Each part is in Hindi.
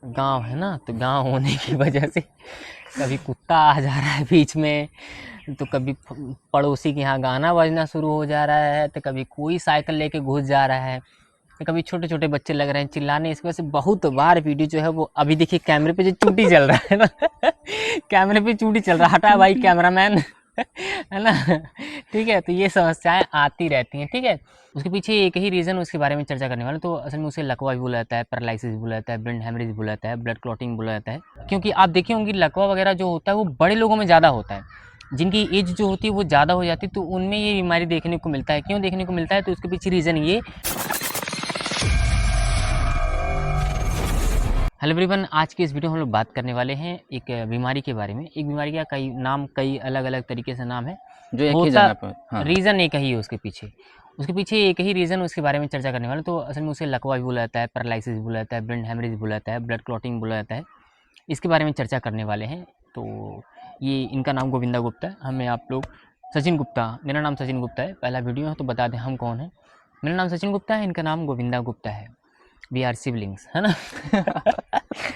गांव है ना, तो गांव होने की वजह से कभी कुत्ता आ जा रहा है बीच में, तो कभी पड़ोसी के यहाँ गाना बजना शुरू हो जा रहा है, तो कभी कोई साइकिल लेके घुस जा रहा है, तो कभी छोटे छोटे बच्चे लग रहे हैं चिल्लाने। इस वजह से बहुत बार वीडियो जो है वो, अभी देखिए कैमरे पे जो चूटी चल रहा है ना कैमरे पे चूटी चल रहा है, हटा भाई कैमरामैन है ना। ठीक है, तो ये समस्याएं आती रहती हैं। ठीक है, उसके पीछे एक ही रीज़न, उसके बारे में चर्चा करने वाले। तो असल में उसे लकवा भी बोला जाता है, पैरालिसिस बोला जाता है, ब्रेन हेमरेज बोला जाता है, ब्लड क्लॉटिंग बोला जाता है। क्योंकि आप देखे होंगे लकवा वगैरह जो होता है वो बड़े लोगों में ज़्यादा होता है, जिनकी एज जो होती है वो ज़्यादा हो जाती है, तो उनमें ये बीमारी देखने को मिलता है। क्यों देखने को मिलता है, तो उसके पीछे रीज़न ये। हेलो एवरीवन, आज की इस वीडियो में हम लोग बात करने वाले हैं एक बीमारी के बारे में। एक बीमारी का कई अलग अलग तरीके से नाम है, जो एक ही जगह पर। हाँ। रीज़न एक ही है उसके पीछे एक ही रीज़न, उसके बारे में चर्चा करने वाले। तो असल में उसे लकवा भी बोला जाता है, पैरालिसिस बोला जाता है, ब्रेन हेमरेज बोला जाता है, ब्लड क्लॉटिंग बोला जाता है। इसके बारे में चर्चा करने वाले हैं। तो ये इनका नाम गोविंदा गुप्ता है। हमें आप लोग सचिन गुप्ता, मेरा नाम सचिन गुप्ता है, पहला वीडियो है तो बता दें हम कौन हैं। मेरा नाम सचिन गुप्ता है, इनका नाम गोविंदा गुप्ता है। वी आर सिबलिंग्स, है ना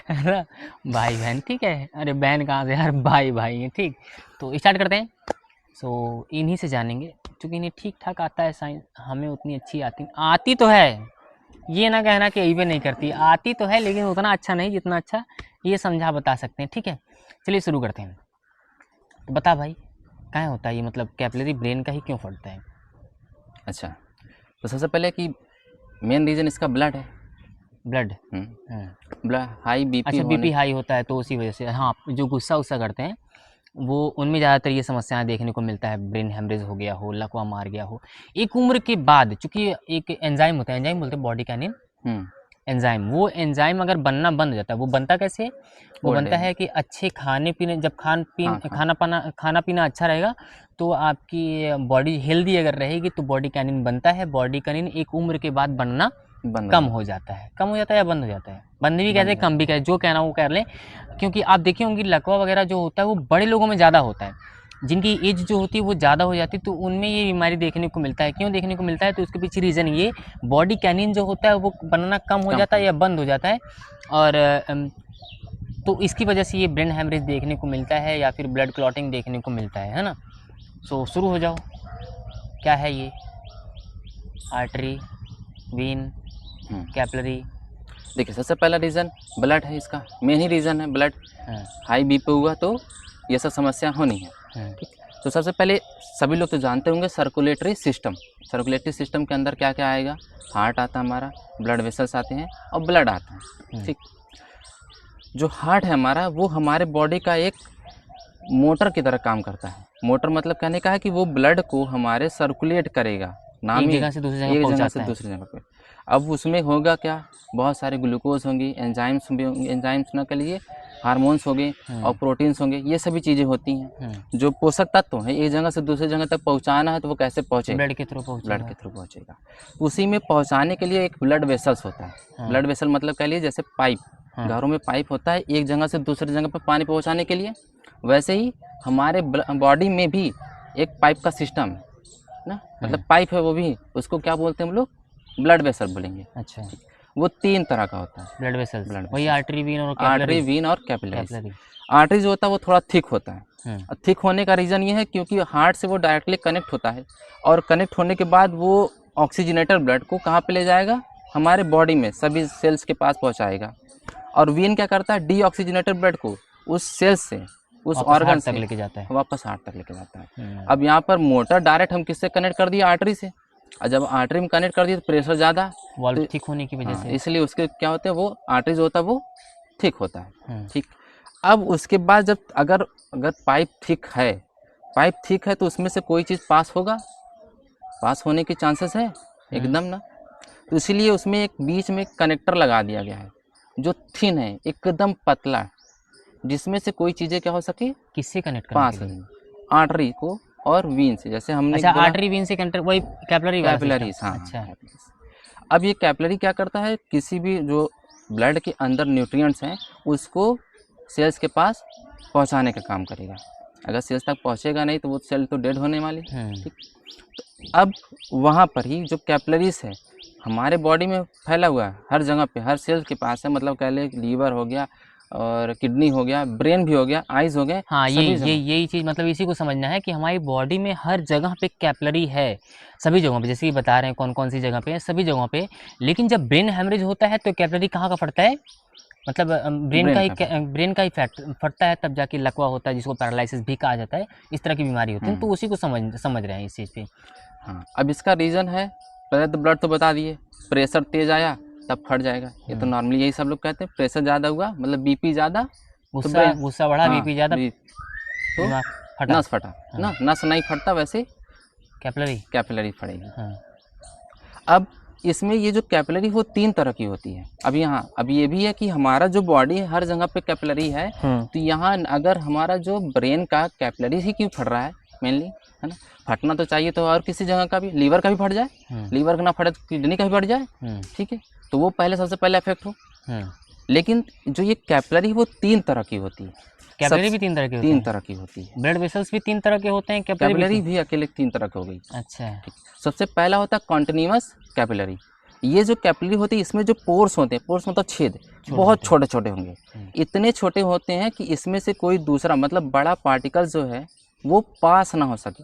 है ना, भाई बहन। ठीक है, अरे बहन कहाँ से यार, भाई भाई हैं। ठीक, तो स्टार्ट करते हैं। सो इन्हीं से जानेंगे, क्योंकि इन्हें ठीक ठाक आता है साइंस, हमें उतनी अच्छी आती तो है, ये ना कहना कि यही पे नहीं करती, आती तो है लेकिन उतना अच्छा नहीं जितना अच्छा ये समझा बता सकते हैं। ठीक है, चलिए शुरू करते हैं। तो बता भाई, क्या होता है ये, मतलब कैपिलरी ब्रेन का ही क्यों फटता है? अच्छा, तो सबसे पहले कि मेन रीज़न इसका ब्लड है। ब्लड, ब्लड हाई बीपी अच्छा होने। बीपी हाई होता है तो उसी वजह से। हाँ, जो गुस्सा उस्सा करते हैं वो, उनमें ज़्यादातर ये समस्याएं देखने को मिलता है। ब्रेन हेमरेज हो गया हो, लकवा मार गया हो एक उम्र के बाद, चूंकि एक एंजाइम होता है, एंजाइम बोलते हैं बॉडी कैनिन एंजाइम, वो एंजाइम अगर बनना बंद हो जाता है, वो बनता कैसे? वो ओल्ड बनता एज। है कि अच्छे खाने पीने, जब हाँ। खाना पीना अच्छा रहेगा तो आपकी बॉडी हेल्दी अगर रहेगी तो बॉडी कैनिन बनता है। बॉडी कैनिन एक उम्र के बाद बनना बंद कम हो जाता है। कम हो जाता है या बंद हो जाता है? बंद भी कहते हैं, कम भी कहते हैं, जो कहना वो कह लें। क्योंकि आप देखे होंगे लकवा वगैरह जो होता है वो बड़े लोगों में ज़्यादा होता है, जिनकी एज जो होती है वो ज़्यादा हो जाती है, तो उनमें ये बीमारी देखने को मिलता है। क्यों देखने को मिलता है, तो उसके पीछे रीज़न ये, बॉडी कैनिन जो होता है वो बनना कम हो जाता है या बंद हो जाता है। और तो इसकी वजह से ये ब्रेन हेमरेज देखने को मिलता है या फिर ब्लड क्लॉटिंग देखने को मिलता है ना। सो शुरू हो जाओ, क्या है ये? Artery, when, capillary. देखिए, सबसे पहला रीज़न ब्लड है, इसका मेन ही रीज़न है ब्लड। हाँ, हाई बीपी हुआ तो ये सब समस्या होनी है। हाँ, ठीक, तो सबसे पहले सभी लोग तो जानते होंगे सर्कुलेटरी सिस्टम। सर्कुलेटरी सिस्टम के अंदर क्या क्या आएगा? हार्ट आता है हमारा, ब्लड वेसल्स आते हैं और ब्लड आता है। ठीक, जो हार्ट है हमारा, वो हमारे बॉडी का एक मोटर की तरह काम करता है। मोटर मतलब कहने का है कि वो ब्लड को हमारे सर्कुलेट करेगा, नाम एक ही जगह से दूसरी जगह एक जगह से पहुंचाता है। दूसरी जगह पे। अब उसमें होगा क्या? बहुत सारे ग्लूकोज होंगी, एंजाइम्स भी होंगे, एंजाइम्स न के लिए हार्मोन्स होंगे और प्रोटीन्स होंगे। ये सभी चीज़ें होती हैं जो पोषक तत्व हैं। एक जगह से दूसरी जगह तक पहुंचाना है तो वो कैसे पहुंचेगा? ब्लड के थ्रू पहुंचेगा। ब्लड के थ्रू पहुंचेगा। उसी में पहुंचाने के लिए एक ब्लड वेसल्स होता है। ब्लड वेसल मतलब कह लीजिए जैसे पाइप, घरों में पाइप होता है एक जगह से दूसरी जगह पर पानी पहुंचाने के लिए, वैसे ही हमारे बॉडी में भी एक पाइप का सिस्टम है ना। मतलब पाइप है वो भी, उसको क्या बोलते हैं हम लोग? ब्लड वेसल बोलेंगे। अच्छा, वो 3 तरह का होता है ब्लड वेसल्स, ब्लड वही वेसल। आर्टरी, वेन और आर्टरी, कैपिलरी। वीन और कैपिलरीज। कैपिलरी, आर्टरी जो होता है वो थोड़ा थिक होता है। और थिक होने का रीज़न ये है क्योंकि हार्ट से वो डायरेक्टली कनेक्ट होता है, और कनेक्ट होने के बाद वो ऑक्सीजनेटेड ब्लड को कहाँ पे ले जाएगा? हमारे बॉडी में सभी सेल्स के पास पहुँचाएगा। और वीन क्या करता है? डीऑक्सीजनेटेड ब्लड को उस सेल्स से, उस ऑर्गन तक से लेके जाता है। वापस हार्ट तक लेके जाता है। अब यहाँ पर मोटर डायरेक्ट हम किससे कनेक्ट कर दिया? आर्टरी से। और जब आर्टरी में कनेक्ट कर दिया तो प्रेशर ज़्यादा, वॉल्व तो थिक होने की वजह से। इसलिए उसके क्या होते हैं, वो आर्टरी जो होता है वो थिक होता है। ठीक, अब उसके बाद जब अगर पाइप थिक है, तो उसमें से कोई चीज़ पास होगा? पास होने के चांसेस है एकदम ना। तो इसीलिए उसमें एक बीच में कनेक्टर लगा दिया गया है जो थिन है, एकदम पतला, जिसमें से कोई चीज़ें क्या हो सके? किससे कनेक्ट करने पास के हो लिए? जाए आर्टरी को और वीन से, जैसे हमने अच्छा, बोला आर्टरी, वेन से कनेक्ट, वही कैपिलरी वाला सिस्टम। कैपिलरीज। हाँ, अच्छा, कैपिलरीज। अब ये कैपिलरी क्या करता है? किसी भी जो ब्लड के अंदर न्यूट्रिएंट्स हैं उसको सेल्स के पास पहुंचाने का काम करेगा। अगर सेल्स तक पहुंचेगा नहीं तो वो सेल तो डेड होने वाली। ठीक, तो अब वहाँ पर ही जो कैपिलरीज है, हमारे बॉडी में फैला हुआ है, हर जगह पे, हर सेल के पास है। मतलब कह ले लीवर हो गया और किडनी हो गया, ब्रेन भी हो गया, आइज हो गए। हाँ, यही चीज़, मतलब इसी को समझना है कि हमारी बॉडी में हर जगह पे कैपिलरी है, सभी जगहों पे, जैसे कि बता रहे हैं कौन कौन सी जगह पे है, सभी जगहों पे। लेकिन जब ब्रेन हेमरेज होता है तो कैपिलरी कहाँ का फटता है, मतलब ब्रेन का ही फटता है, तब जाके लकवा होता है, जिसको पैरालिसिस भी कहा जाता है। इस तरह की बीमारी होती है, तो उसी को समझ रहे हैं इस चीज़ पे। हाँ, अब इसका रीज़न है, पहले तो ब्लड तो बता दिए, प्रेशर तेज आया तब फट जाएगा। ये तो नॉर्मली यही सब लोग कहते हैं, प्रेशर ज़्यादा हुआ मतलब बीपी ज़्यादा, गुस्सा बढ़ा, हाँ, बीपी ज़्यादा, तो नस फटा ना, नस नहीं फटता, वैसे कैपिलरी फटेगी। अब इसमें ये जो कैपिलरी वो 3 तरह की होती है। अब ये भी है कि हमारा जो बॉडी है हर जगह पे कैपिलरी है, तो यहाँ अगर हमारा जो ब्रेन का कैपिलरी ही क्यों फट रहा है मेनली, है ना, फटना तो चाहिए तो और किसी जगह का भी, लीवर का भी फट जाए, लीवर का ना फटे तो किडनी का भी फट जाए, ठीक है, तो वो सबसे पहले अफेक्ट हो। लेकिन जो ये कैपिलरी वो 3 तरह की होती है। कैपिलरी भी 3 तरह की होती है? 3 तरह की होती है। ब्लड वेसल्स भी 3 तरह के होते हैं, कैपिलरी भी अकेले 3 तरह की हो गई। अच्छा, सबसे पहला होता है कॉन्टिन्यूअस कैपिलरी। ये जो कैपिलरी होती है इसमें जो पोर्स होते हैं, पोर्स मतलब छेद, बहुत छोटे छोटे होंगे, इतने छोटे होते हैं कि इसमें से कोई दूसरा मतलब बड़ा पार्टिकल जो है वो पास ना हो सके।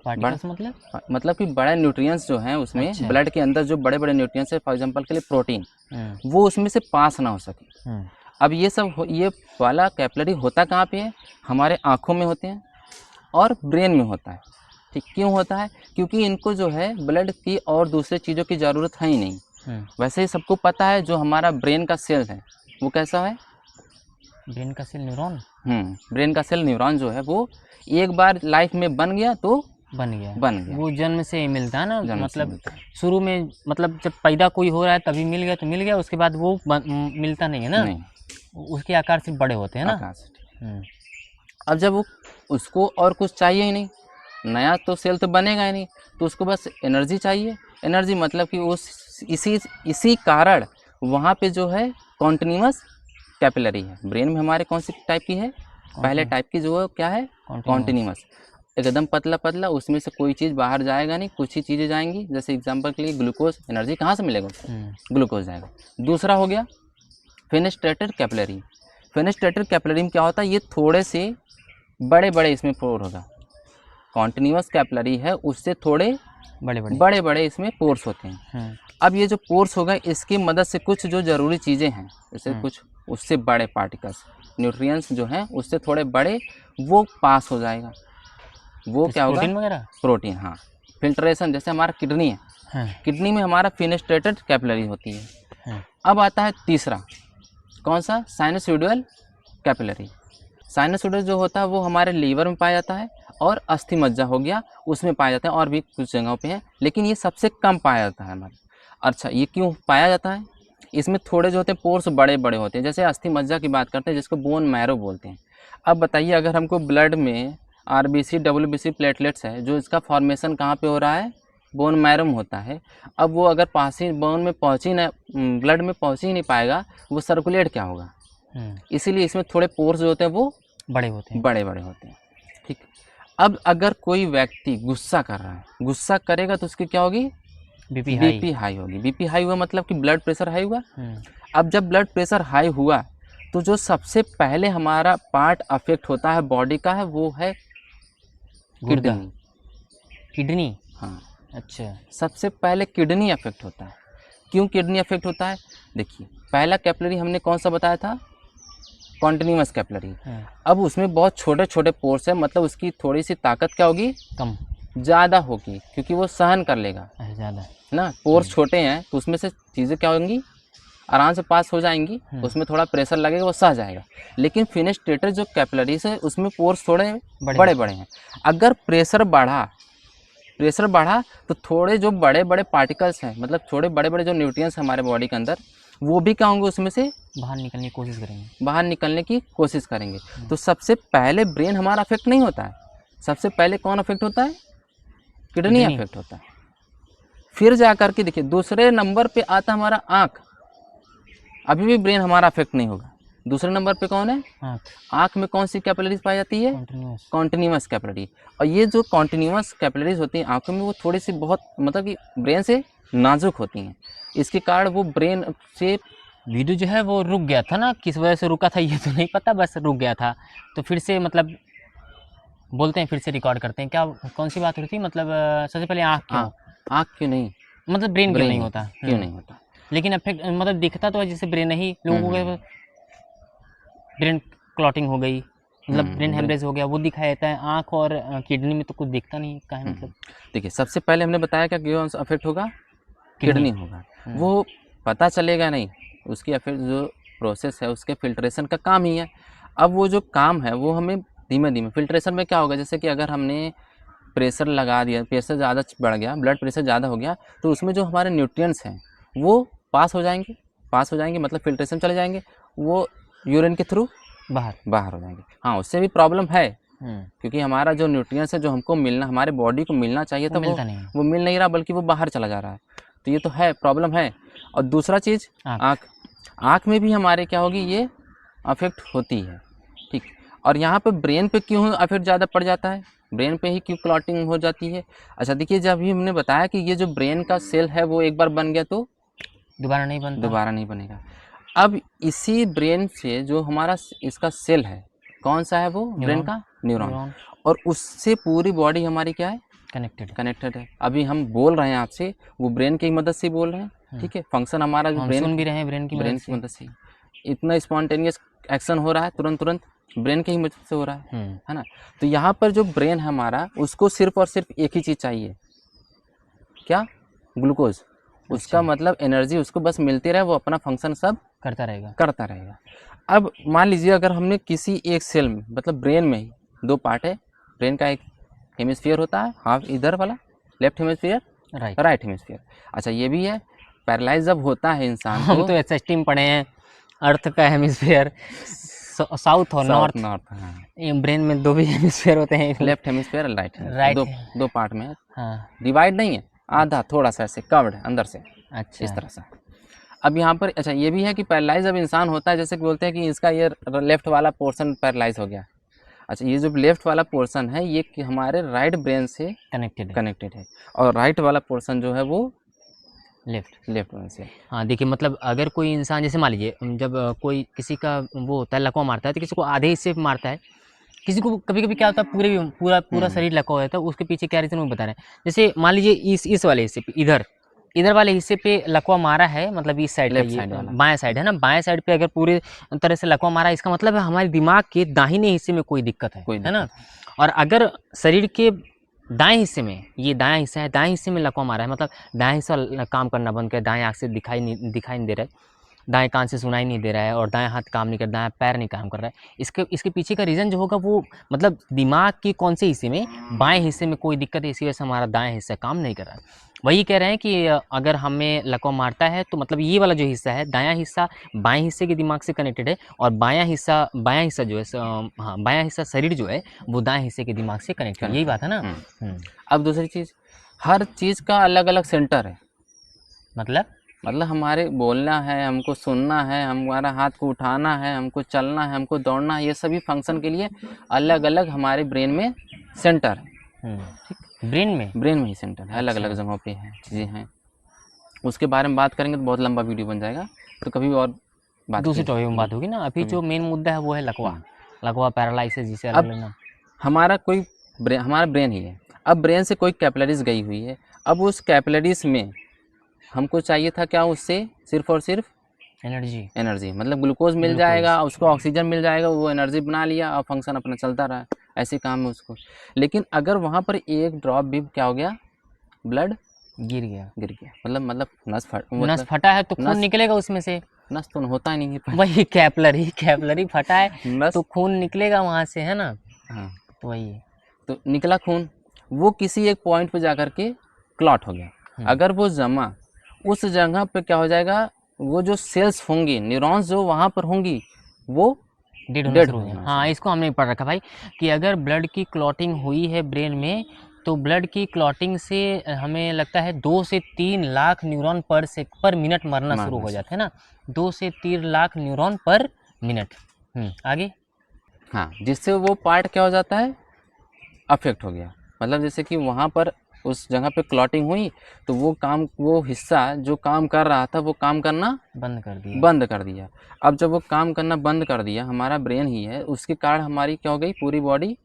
पार्टिकल्स मतलब कि बड़े न्यूट्रिएंट्स जो हैं उसमें, अच्छा, ब्लड के अंदर जो बड़े बड़े न्यूट्रिएंट्स है, फॉर एग्जांपल के लिए प्रोटीन, वो उसमें से पास ना हो सके। अब ये वाला कैपिलरी होता कहाँ पे है, हमारे आँखों में होते हैं और ब्रेन में होता है। ठीक, क्यों होता है, क्योंकि इनको जो है ब्लड की और दूसरे चीज़ों की ज़रूरत है ही नहीं। वैसे ही सबको पता है जो हमारा ब्रेन का सेल है वो कैसा है, ब्रेन का सेल न्यूरॉन। ब्रेन का सेल न्यूरॉन जो है वो एक बार लाइफ में बन गया तो बन गया। वो जन्म से ही मिलता है ना, मतलब शुरू में, मतलब जब पैदा कोई हो रहा है तभी मिल गया तो मिल गया, उसके बाद वो मिलता नहीं है ना, नहीं। उसके आकार से बड़े होते हैं ना। अब जब वो उसको और कुछ चाहिए ही नहीं, नया तो सेल तो बनेगा ही नहीं, तो उसको बस एनर्जी चाहिए। एनर्जी मतलब कि उस इसी कारण वहाँ पे जो है कॉन्टिन्यूअस कैपिलरी है। ब्रेन में हमारे कौन सी टाइप की है, पहले टाइप की जो है क्या है, कॉन्टिन्यूअस, एकदम पतला पतला, उसमें से कोई चीज़ बाहर जाएगा नहीं, कुछ ही चीज़ें जाएंगी। जैसे एग्जांपल के लिए ग्लूकोज, एनर्जी कहाँ से मिलेगा, ग्लूकोज जाएगा। दूसरा हो गया फेनेस्ट्रेटेड कैपिलरी। फेनेस्ट्रेटेड कैपिलरी में क्या होता है, ये थोड़े से बड़े बड़े इसमें पोर होगा। कॉन्टिन्यूअस कैपिलरी है उससे थोड़े बड़े बड़े इसमें पोर्स होते हैं। अब ये जो पोर्स होगा इसकी मदद से कुछ जो ज़रूरी चीज़ें हैं, जैसे कुछ उससे बड़े पार्टिकल्स, न्यूट्रिएंट्स जो हैं उससे थोड़े बड़े, वो पास हो जाएगा। वो क्या होगा, प्रोटीन वगैरह, प्रोटीन, हाँ, फिल्ट्रेशन। जैसे हमारा किडनी है, किडनी में हमारा फेनेस्ट्रेटेड कैपिलरी होती है। अब आता है तीसरा, कौन सा, साइनोसॉइडल कैपिलरी। साइनोसॉइडल जो होता है वो हमारे लीवर में पाया जाता है और अस्थि मज्जा हो गया उसमें पाया जाता है, और भी कुछ जगहों पे है, लेकिन ये सबसे कम पाया जाता है हमारे। अच्छा, ये क्यों पाया जाता है, इसमें थोड़े जो होते हैं पोर्स बड़े बड़े होते हैं। जैसे अस्थि मज्जा की बात करते हैं जिसको बोन मैरो बोलते हैं। अब बताइए, अगर हमको ब्लड में आरबीसी डब्ल्यूबीसी प्लेटलेट्स है, जो इसका फॉर्मेशन कहाँ पे हो रहा है, बोन मैरो में होता है। अब वो अगर बोन में पहुँच ही ना, ब्लड में पहुँच ही नहीं पाएगा, वो सर्कुलेट क्या होगा, इसीलिए इसमें थोड़े पोर्स जो होते हैं वो बड़े बड़े होते हैं। ठीक, अब अगर कोई व्यक्ति गुस्सा कर रहा है, गुस्सा करेगा तो उसकी क्या होगी, बीपी हाई होगी। बीपी हाई हुआ मतलब कि ब्लड प्रेशर हाई हुआ। अब जब ब्लड प्रेशर हाई हुआ तो जो सबसे पहले हमारा पार्ट अफेक्ट होता है बॉडी का है वो है किडनी। हाँ, अच्छा, सबसे पहले किडनी अफेक्ट होता है। क्यों किडनी अफेक्ट होता है, देखिए, पहला कैपिलरी हमने कौन सा बताया था, कॉन्टिन्यूअस कैपिलरी। अब उसमें बहुत छोटे छोटे पोर्स है, मतलब उसकी थोड़ी सी ताकत क्या होगी, कम, ज़्यादा होगी, क्योंकि वो सहन कर लेगा ज़्यादा ना। पोर्स छोटे हैं तो उसमें से चीज़ें क्या होंगी, आराम से पास हो जाएंगी, उसमें थोड़ा प्रेशर लगेगा वो सह जाएगा। लेकिन फेनेस्ट्रेटेड जो कैपिलरीज है उसमें पोर्स थोड़े बड़े बड़े हैं। अगर प्रेशर बढ़ा तो थोड़े जो बड़े बड़े पार्टिकल्स हैं, मतलब थोड़े बड़े बड़े जो न्यूट्रिएंट्स हमारे बॉडी के अंदर, वो भी क्या होंगे, उसमें से बाहर निकलने की कोशिश करेंगे। तो सबसे पहले ब्रेन हमारा अफेक्ट नहीं होता है, सबसे पहले कौन अफेक्ट होता है, किडनी अफेक्ट होता है। फिर जा करके देखिए दूसरे नंबर पे आता हमारा आँख। अभी भी ब्रेन हमारा अफेक्ट नहीं होगा। दूसरे नंबर पे कौन है, आँख में कौन सी कैपिलरीज पाई जाती है, कॉन्टिन्यूअस कैपिलरी। और ये जो कॉन्टिन्यूअस कैपिलरीज होती हैं आँखों में, वो थोड़ी सी बहुत, मतलब कि ब्रेन से नाजुक होती हैं, इसके कारण वो ब्रेन से वीडियो जो है वो रुक गया था ना, किस वजह से रुका था ये तो नहीं पता, बस रुक गया था। तो फिर से मतलब बोलते हैं, फिर से रिकॉर्ड करते हैं। क्या कौन सी बात हो रही थी? मतलब सबसे पहले आँख क्यों, आँख क्यों नहीं, मतलब ब्रेन क्यों नहीं होता, क्यों नहीं होता। लेकिन अफेक्ट मतलब दिखता तो है जैसे ब्रेन ही, लोगों को ब्रेन क्लॉटिंग हो गई, मतलब ब्रेन हेमरेज हो गया, वो दिखाया जाता है। आँख और किडनी में तो कुछ दिखता नहीं का है। मतलब देखिए सबसे पहले हमने बताया क्या क्यों अफेक्ट होगा, किडनी होगा, वो पता चलेगा नहीं, उसकी अफेक्ट जो प्रोसेस है उसके फिल्ट्रेशन का काम ही है। अब वो जो काम है वो हमें धीमे धीमे, फिल्ट्रेशन में क्या होगा, जैसे कि अगर हमने प्रेशर लगा दिया, प्रेशर ज़्यादा बढ़ गया, ब्लड प्रेशर ज़्यादा हो गया, तो उसमें जो हमारे न्यूट्रिएंट्स हैं वो पास हो जाएंगे, मतलब फिल्ट्रेशन चले जाएंगे, वो यूरिन के थ्रू बाहर हो जाएंगे। हाँ, उससे भी प्रॉब्लम है, क्योंकि हमारा जो न्यूट्रिएंट्स है जो हमको मिलना, हमारे बॉडी को मिलना चाहिए था, वो मिल नहीं रहा, बल्कि वो बाहर चला जा रहा है। तो ये तो है, प्रॉब्लम है। और दूसरा चीज़ आँख में भी हमारे क्या होगी, ये अफेक्ट होती है, ठीक। और यहाँ पे ब्रेन पे क्यों अफेक्ट ज़्यादा पड़ जाता है, ब्रेन पे ही क्यों क्लॉटिंग हो जाती है? अच्छा देखिए, जब भी हमने बताया कि ये जो ब्रेन का सेल है वो एक बार बन गया तो दोबारा नहीं बनेगा। अब इसी ब्रेन से जो हमारा इसका सेल है, कौन सा है वो, ब्रेन का न्यूरॉन, और उससे पूरी बॉडी हमारी क्या है, कनेक्टेड है। अभी हम बोल रहे हैं आपसे, वो ब्रेन की मदद से बोल रहे हैं, ठीक है। फंक्शन हमारा जो ब्रेन भी रहे हैं ब्रेन की मदद से, इतना स्पॉन्टेनियस एक्शन हो रहा है, तुरंत ब्रेन की ही मदद से हो रहा है ना। तो यहाँ पर जो ब्रेन है हमारा, उसको सिर्फ और सिर्फ एक ही चीज़ चाहिए, क्या, ग्लूकोज। उसका मतलब एनर्जी उसको बस मिलती रहे, वो अपना फंक्शन सब करता रहेगा। अब मान लीजिए अगर हमने किसी एक सेल में, मतलब ब्रेन में ही दो पार्ट है, ब्रेन का एक हेमिस्फीयर होता है, हाफ इधर वाला लेफ्ट हेमिस्फीयर, राइट हेमिस्फीयर। अच्छा ये भी है, पैरालाइज जब होता है इंसान, हम तो एसएसटी में पढ़े हैं, अर्थ का हेमिस्फीयर साउथ और नॉर्थ, ब्रेन में दो भी हेमिस्फीयर होते हैं, लेफ्ट हेमिस्फीयर, राइट, दो पार्ट में, डिवाइड नहीं है, आधा थोड़ा सा ऐसे कवर्ड है अंदर से, अच्छा इस तरह से। अब यहाँ पर अच्छा ये भी है कि पैरालाइज जब इंसान होता है, जैसे कि बोलते हैं कि इसका ये लेफ्ट वाला पोर्शन पैरालाइज हो गया। अच्छा ये जो लेफ्ट वाला पोर्शन है ये हमारे राइट ब्रेन से कनेक्टेड है, और राइट वाला पोर्शन जो है वो लेफ्ट ब्रेन से। हाँ देखिए, मतलब अगर कोई इंसान, जैसे मान लीजिए जब कोई किसी का वो होता है, लकवा मारता है, तो किसी को आधे हिस्से पे मारता है, किसी को कभी कभी क्या होता है पूरा शरीर लकवा होता है, उसके पीछे क्या रीज़न वो बता रहे हैं। जैसे मान लीजिए इस वाले हिस्से पे, इधर वाले हिस्से पे लकवा मारा है, मतलब इस साइड का, बाएं साइड है ना, बाएं साइड पे अगर पूरे तरह से लकवा मारा है, इसका मतलब है हमारे दिमाग के दाहिने हिस्से में कोई दिक्कत है ना। और अगर शरीर के दाएं हिस्से में, ये दायां हिस्सा है, दाएं हिस्से में लकवा मारा है, मतलब दायां हिस्सा काम करना बंद कर, दाएं आँख से दिखाई नहीं दे रहा है, दाएं कान से सुनाई नहीं दे रहा है, और दाएं हाथ काम नहीं कर, दाएं पैर नहीं काम कर रहा है, इसके पीछे का रीज़न जो होगा वो मतलब दिमाग के कौन से हिस्से में, बाएं हिस्से में कोई दिक्कत है, इसी वजह से हमारा दाएं हिस्सा काम नहीं कर रहा है। वही कह रहे हैं कि अगर हमें लकवा मारता है तो मतलब ये वाला जो हिस्सा है, दायां हिस्सा बाएं हिस्से के दिमाग से कनेक्टेड है, और बायां हिस्सा जो है, हाँ बायां हिस्सा शरीर जो है वो दाएं हिस्से के दिमाग से कनेक्टेड, यही बात है ना। अब दूसरी चीज़, हर चीज़ का अलग अलग सेंटर है, मतलब हमारे बोलना है, हमको सुनना है, हमारा हाथ को उठाना है, हमको चलना है, हमको दौड़ना है, ये सभी फंक्शन के लिए अलग अलग हमारे ब्रेन में सेंटर है, ठीक। ब्रेन में ही सेंटर है, अलग अलग जगहों पे है, चीज़ें हैं। उसके बारे में बात करेंगे तो बहुत लंबा वीडियो बन जाएगा, तो कभी और बात, दूसरे टॉपिक में बात होगी ना। अभी जो मेन मुद्दा है वो है लकवा पैरालाइसिस, जिसे अब हमारा ब्रेन ही है। अब ब्रेन से कोई कैपिलरीज गई हुई है, अब उस कैपिलरीज में हमको चाहिए था क्या, उससे सिर्फ और सिर्फ एनर्जी, मतलब ग्लूकोज मिल जाएगा, उसको ऑक्सीजन मिल जाएगा, वो एनर्जी बना लिया और फंक्शन अपना चलता रहा, ऐसे काम है उसको। लेकिन अगर वहाँ पर एक ड्रॉप भी क्या हो गया, ब्लड गिर गया, मतलब नस फटा है तो खून निकलेगा उसमें से, नस तो होता ही नहीं है, वही कैपिलरी फटा है तो खून निकलेगा वहाँ से, है ना। हाँ तो वही है, तो निकला खून, वो किसी एक पॉइंट पे जाकर के क्लॉट हो गया। अगर वो जमा उस जगह पे क्या हो जाएगा, वो जो सेल्स होंगी, न्यूरॉन्स जो वहाँ पर होंगी, वो डेड हो जाएगा। हाँ इसको हमने पढ़ रखा भाई, कि अगर ब्लड की क्लॉटिंग हुई है ब्रेन में, तो ब्लड की क्लॉटिंग से हमें लगता है 2 से 3 लाख न्यूरॉन पर मिनट मरना शुरू हो जाते हैं ना, 2 से 3 लाख न्यूरॉन पर मिनट। आगे, हाँ जिससे वो पार्ट क्या हो जाता है, अफेक्ट हो गया, मतलब जैसे कि वहाँ पर उस जगह पे क्लॉटिंग हुई तो वो हिस्सा जो काम कर रहा था वो काम करना बंद कर दिया। अब जब वो काम करना बंद कर दिया, हमारा ब्रेन ही है, उसके कारण हमारी क्या हो गई, पूरी बॉडी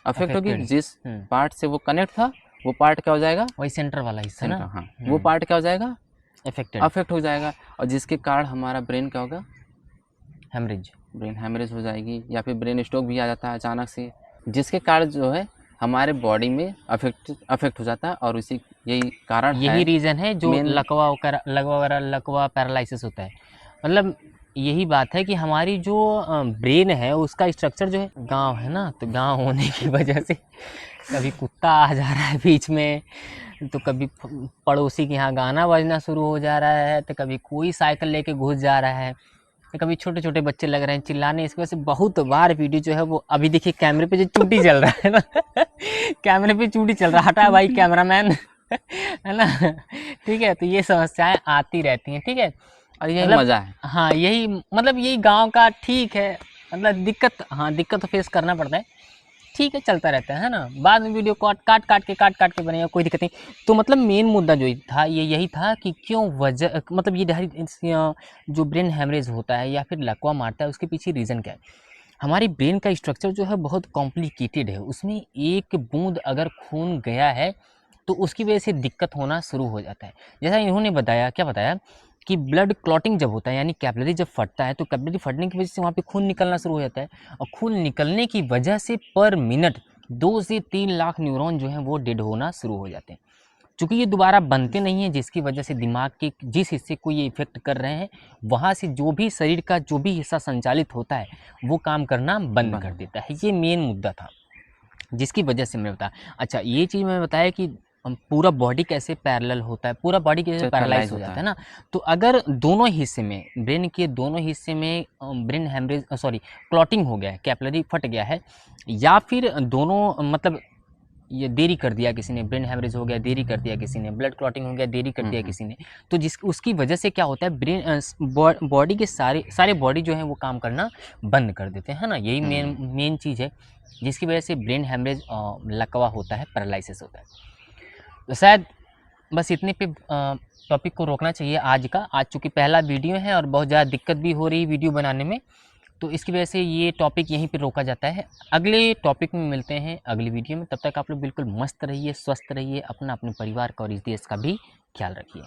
अफेक्ट होगी। जिस पार्ट से वो कनेक्ट था वो पार्ट क्या हो जाएगा, वही सेंटर वाला हिस्सा ना, हाँ, वो पार्ट क्या हो जाएगा, अफेक्ट हो जाएगा। और जिसके कारण हमारा ब्रेन क्या होगा, ब्रेन हेमरेज हो जाएगी, या फिर ब्रेन स्ट्रोक भी आ जाता है अचानक से, जिसके कारण जो है हमारे बॉडी में अफेक्ट हो जाता है। और यही कारण है, यही रीज़न है जो लकवा पैरालिसिस होता है। मतलब यही बात है कि हमारी जो ब्रेन है उसका स्ट्रक्चर जो है, गांव है ना, तो गांव होने की वजह से कभी कुत्ता आ जा रहा है बीच में, तो कभी पड़ोसी के यहाँ गाना बजना शुरू हो जा रहा है, तो कभी कोई साइकिल लेके घुस जा रहा है, तो कभी छोटे छोटे बच्चे लग रहे हैं चिल्लाने। इसकी वजह से बहुत बार वीडियो जो है वो, अभी देखिए कैमरे पे जो चूटी चल रहा है ना कैमरे पे चूटी चल रहा है, हटा भाई कैमरामैन है ना, ठीक है। तो ये समस्याएं आती रहती हैं, ठीक है, और यही मजा है। हाँ, यही मतलब यही गांव का, ठीक है, मतलब दिक्कत तो फेस करना पड़ता है, ठीक है, चलता रहता है ना। बाद में वीडियो काट काट के बनेगा, कोई दिक्कत नहीं। तो मतलब मेन मुद्दा जो था यही था कि क्यों वजह, मतलब ये जो ब्रेन हेमरेज होता है या फिर लकवा मारता है, उसके पीछे रीज़न क्या है। हमारी ब्रेन का स्ट्रक्चर जो है बहुत कॉम्प्लिकेटेड है, उसमें एक बूंद अगर खून गया है तो उसकी वजह से दिक्कत होना शुरू हो जाता है। जैसा इन्होंने बताया, क्या बताया कि ब्लड क्लॉटिंग जब होता है, यानी कैपिलरी जब फटता है, तो कैपिलरी फटने की वजह से वहाँ पे खून निकलना शुरू हो जाता है, और खून निकलने की वजह से पर मिनट 2 से 3 लाख न्यूरॉन जो हैं वो डेड होना शुरू हो जाते हैं। चूँकि ये दोबारा बनते नहीं हैं, जिसकी वजह से दिमाग के जिस हिस्से को ये इफेक्ट कर रहे हैं, वहाँ से जो भी शरीर का जो भी हिस्सा संचालित होता है वो काम करना बंद कर देता है। ये मेन मुद्दा था जिसकी वजह से मैंने बताया। अच्छा, ये चीज़ मैंने बताया कि पूरा बॉडी कैसे पैरेलल होता है, पूरा बॉडी कैसे पैरालाइज हो जाता है ना। तो अगर दोनों हिस्से में, ब्रेन के दोनों हिस्से में ब्रेन हेमरेज, क्लॉटिंग हो गया है, कैपिलरी फट गया है, या फिर दोनों, मतलब ये देरी कर दिया किसी ने, ब्रेन हेमरेज हो गया, देरी कर दिया किसी ने, ब्लड क्लॉटिंग हो गया, देरी कर दिया किसी ने, तो उसकी वजह से क्या होता है, ब्रेन बॉडी के सारे बॉडी जो है वो काम करना बंद कर देते हैं, है ना। यही मेन चीज़ है जिसकी वजह से ब्रेन हेमरेज, लकवा होता है, पैरालिसिस होता है। तो शायद बस इतने पे टॉपिक को रोकना चाहिए आज का। आज चूँकि पहला वीडियो है और बहुत ज़्यादा दिक्कत भी हो रही है वीडियो बनाने में, तो इसकी वजह से ये टॉपिक यहीं पे रोका जाता है। अगले टॉपिक में मिलते हैं अगली वीडियो में। तब तक आप लोग बिल्कुल मस्त रहिए, स्वस्थ रहिए, अपने परिवार का और इस देश का भी ख्याल रखिए।